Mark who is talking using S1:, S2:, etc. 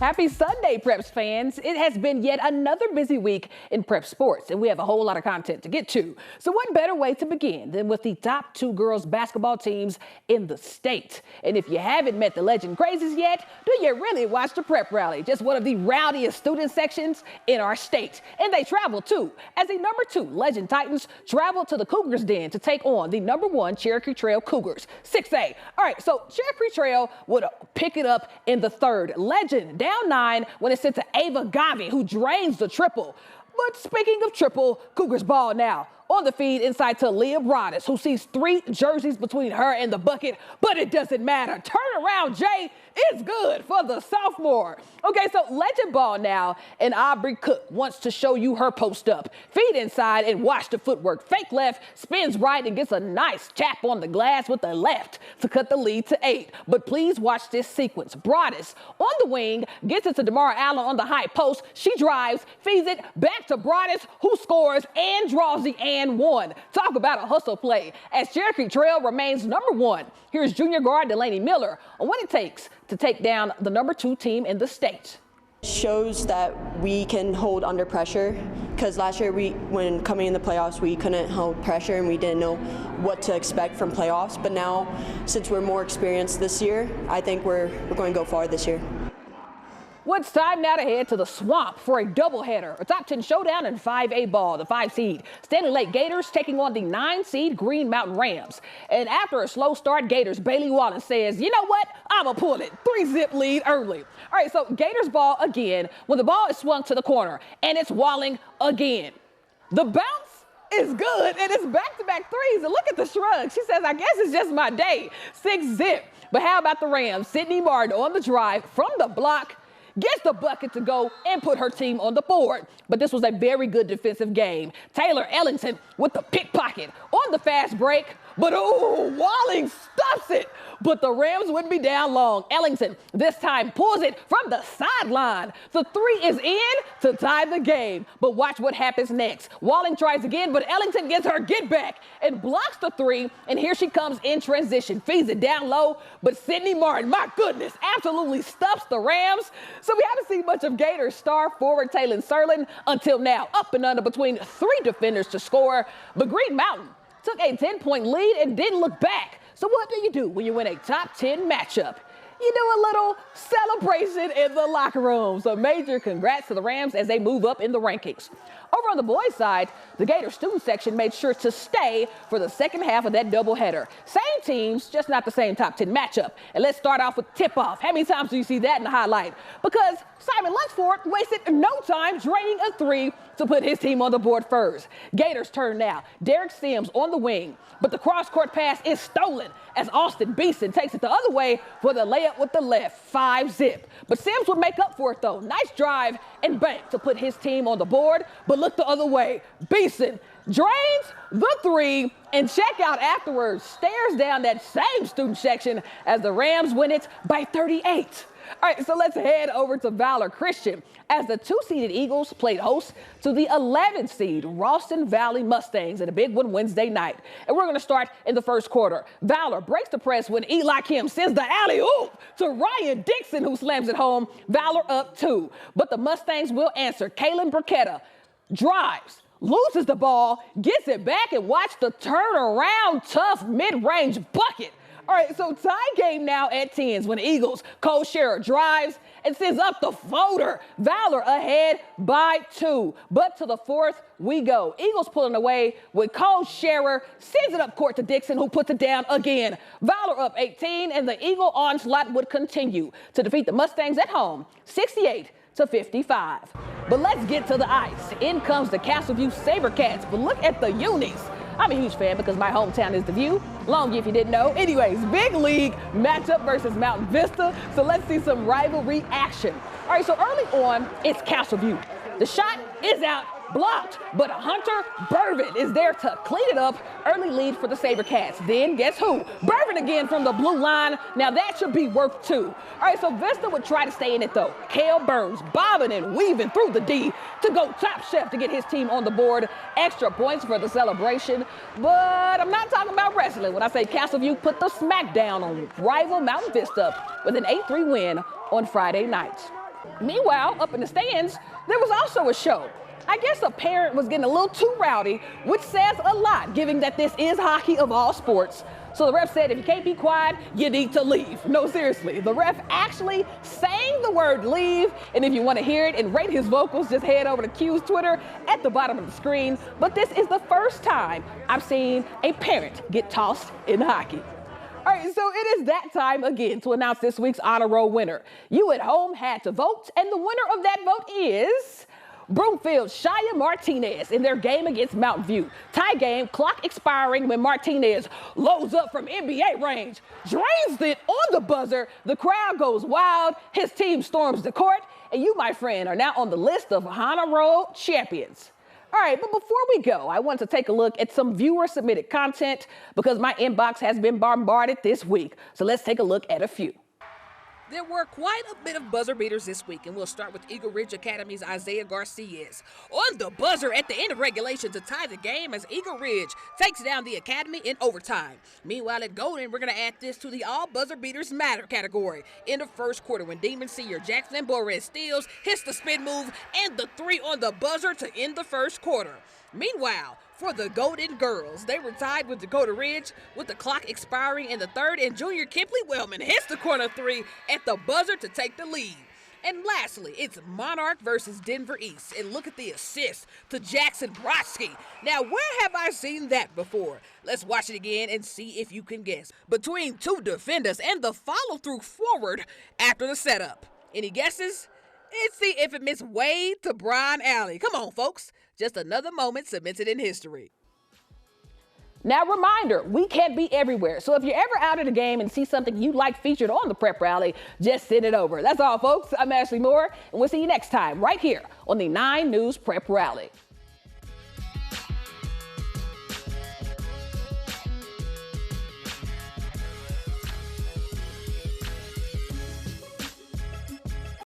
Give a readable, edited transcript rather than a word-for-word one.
S1: Happy Sunday, Preps fans. It has been yet another busy week in prep sports, and we have a whole lot of content to get to. So what better way to begin than with the top two girls basketball teams in the state? And if you haven't met the Legend Crazies yet, do you really watch the prep rally? Just one of the rowdiest student sections in our state. And they travel too, as the number 2 Legend Titans travel to the Cougars Den to take on the number 1 Cherokee Trail Cougars, 6A. All right, so Cherokee Trail would pick it up in the third. Legend down 9 when it's sent to Ava Gavi, who drains the triple. But speaking of triple, Cougars ball now. On the feed inside to Leah Broadus, who sees 3 jerseys between her and the bucket, but it doesn't matter. Turn around, Jay. It's good for the sophomore. Okay, so Legend ball now, and Aubrey Cook wants to show you her post up. Feed inside and watch the footwork. Fake left, spins right, and gets a nice tap on the glass with the left to cut the lead to 8. But please watch this sequence. Broadus on the wing, gets it to DeMar Allen on the high post. She drives, feeds it back to Broadus, who scores and draws the and one. Talk about a hustle play as Cherokee Trail remains number 1. Here's junior guard Delaney Miller on what it takes to take down the number 2 team in the state.
S2: Shows that we can hold under pressure, because last year when coming in the playoffs, we couldn't hold pressure and we didn't know what to expect from playoffs. But now, since we're more experienced this year, I think we're going to go far this year.
S1: Well, it's time now to head to the swamp for a doubleheader, a top 10 showdown in 5A ball. The 5 seed Stanley Lake Gators taking on the 9 seed Green Mountain Rams. And after a slow start, Gators Bailey Wallace says, you know what? I'ma pull it. 3-zip lead early. All right, so Gators ball again when the ball is swung to the corner, and it's Walling again. The bounce is good, and it's back-to-back threes. And look at the shrug. She says, I guess it's just my day. 6-zip. But how about the Rams? Sydney Martin on the drive from the block, gets the bucket to go and put her team on the board. But this was a very good defensive game. Taylor Ellington with the pickpocket on the fast break. But Walling stuffs it. But the Rams wouldn't be down long. Ellington this time pulls it from the sideline. The 3 is in to tie the game. But watch what happens next. Walling tries again, but Ellington gets her get back and blocks the 3. And here she comes in transition. Feeds it down low. But Sydney Martin, my goodness, absolutely stuffs the Rams. So we haven't seen much of Gators star forward Taylor Serlin until now. Up and under between 3 defenders to score. But Green Mountain took a 10-point lead and didn't look back. So what do you do when you win a top 10 matchup? You do a little celebration in the locker room. So major congrats to the Rams as they move up in the rankings. Over on the boys' side, the Gator student section made sure to stay for the second half of that doubleheader. Same teams, just not the same top 10 matchup. And let's start off with tip-off. How many times do you see that in the highlight? Because Simon Lunsford wasted no time draining a 3 to put his team on the board first. Gators turn now. Derek Sims on the wing, but the cross-court pass is stolen as Austin Beeson takes it the other way for the layup with the left, 5-zip. But Sims would make up for it, though. Nice drive and bank to put his team on the board, but look the other way. Beeson drains the 3 and check out afterwards. Stares down that same student section as the Rams win it by 38. All right, so let's head over to Valor Christian as the 2-seeded Eagles played host to the 11th seed Roson Valley Mustangs in a big one Wednesday night. And we're going to start in the first quarter. Valor breaks the press when Eli Kim sends the alley-oop to Ryan Dixon, who slams it home. Valor up 2. But the Mustangs will answer. Kaylin Burketta drives, loses the ball, gets it back, and watch the turnaround tough mid-range bucket. All right, so tie game now at 10s when Eagles Cole Scherer drives and sends up the floater. Valor ahead by 2. But to the 4th we go. Eagles pulling away with Cole Scherer, sends it up court to Dixon, who puts it down again. Valor up 18, and the Eagle onslaught would continue to defeat the Mustangs at home, 68-55. But let's get to the ice. In comes the Castleview SaberCats, but look at the unis. I'm a huge fan because my hometown is the View. Longy if you didn't know. Anyways, big league matchup versus Mountain Vista. So let's see some rivalry action. All right, so early on, it's Castleview. The shot is out, blocked, but Hunter Burvin is there to clean it up. Early lead for the SaberCats. Then guess who? Burvin again from the blue line. Now that should be worth 2. All right, so Vista would try to stay in it though. Kale Burns bobbing and weaving through the D to go top chef to get his team on the board. Extra points for the celebration. But I'm not talking about wrestling when I say Castleview put the smack down on rival Mountain Vista with an 8-3 win on Friday night. Meanwhile, up in the stands, there was also a show. I guess a parent was getting a little too rowdy, which says a lot, given that this is hockey of all sports. So the ref said, if you can't be quiet, you need to leave. No, seriously, the ref actually sang the word leave, and if you want to hear it and rate his vocals, just head over to Q's Twitter at the bottom of the screen. But this is the first time I've seen a parent get tossed in hockey. All right, so it is that time again to announce this week's Honor Roll winner. You at home had to vote, and the winner of that vote is Broomfield's Shia Martinez in their game against Mountain View. Tie game, clock expiring when Martinez loads up from NBA range, drains it on the buzzer. The crowd goes wild. His team storms the court, and you, my friend, are now on the list of Honor Roll champions. All right, but before we go, I want to take a look at some viewer-submitted content because my inbox has been bombarded this week. So let's take a look at a few.
S3: There were quite a bit of buzzer beaters this week, and we'll start with Eagle Ridge Academy's Isaiah Garcias. On the buzzer at the end of regulation to tie the game as Eagle Ridge takes down the Academy in overtime. Meanwhile, at Golden, we're going to add this to the All Buzzer Beaters Matter category. In the first quarter, when Demon Senior Jackson Borres steals, hits the spin move, and the 3 on the buzzer to end the first quarter. Meanwhile, for the Golden Girls, they were tied with Dakota Ridge with the clock expiring in the third, and Junior Kipley Wellman hits the corner 3 at the buzzer to take the lead. And lastly, it's Monarch versus Denver East, and look at the assist to Jackson Brodsky. Now, where have I seen that before? Let's watch it again and see if you can guess. Between 2 defenders and the follow-through forward after the setup. Any guesses? It's the infamous Wade to Brian Alley. Come on, folks. Just another moment cemented in history.
S1: Now, reminder, we can't be everywhere. So if you're ever out at a game and see something you'd like featured on the Prep Rally, just send it over. That's all, folks. I'm Ashley Moore, and we'll see you next time right here on the 9 News Prep Rally.